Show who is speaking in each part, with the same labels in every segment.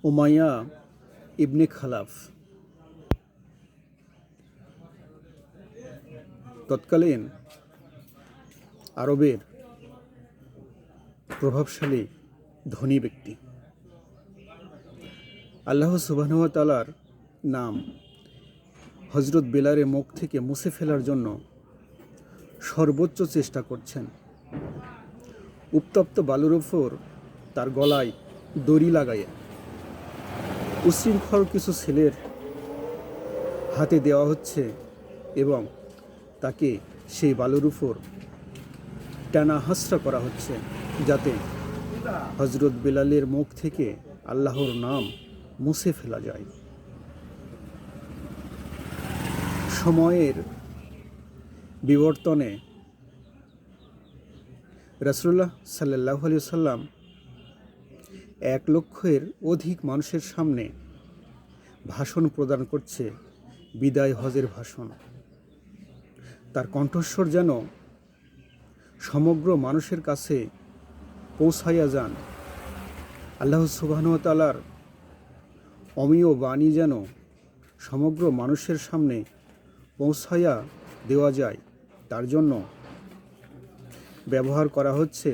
Speaker 1: Umayya ইবনে খালাফ তৎকালীন আরবের প্রভাবশালী ধনী ব্যক্তি। আল্লাহ সুবহানাহু ওয়া তাআলার নাম হযরত বেলালের মুখ থেকে মুছে ফেলার জন্য সর্বোচ্চ চেষ্টা করছেন। উত্তপ্ত বালুর উপর তার গলায় দড়ি লাগাইয়া উশৃঙ্খল কিছু ছেলের হাতে দেওয়া হচ্ছে এবং তাকে সেই বালুর উপর টানা হাসরা করা হচ্ছে, যাতে হযরত বেলালের মুখ থেকে আল্লাহর নাম মুছে ফেলা যায়। সময়ের বিবর্তনে রাসূলুল্লাহ সাল্লাল্লাহু আলাইহি ওয়াসাল্লাম 1 লক্ষের অধিক মানুষের সামনে ভাষণ প্রদান করছে, বিদায় হজের ভাষণ। তার কণ্ঠস্বর যেন সমগ্র মানুষের কাছে পৌঁছাইয়া যান। আল্লাহ সুবহানাহু ওয়া তাআলার অমীয় বাণী যেন সমগ্র মানুষের সামনে পৌঁছাইয়া দেওয়া যায়, তার জন্য ব্যবহার করা হচ্ছে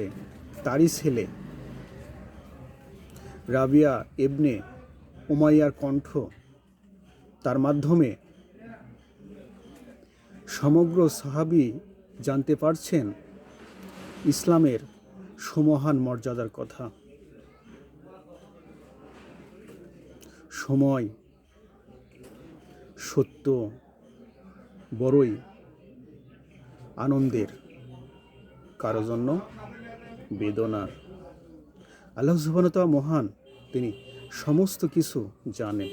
Speaker 1: তারই ছেলে রাবিয়া ইবনে উমাইয়ার কণ্ঠ। তার মাধ্যমে সমগ্র সাহাবী জানতে পারছেন ইসলামের সুমহান মর্যাদার কথা। সময় সত্য বড়ই আনন্দের, কারো জন্য বেদনার। আল্লাহ সুবহানাহু ওয়া তাআলা মহান, তিনি সমস্ত কিছু জানেন।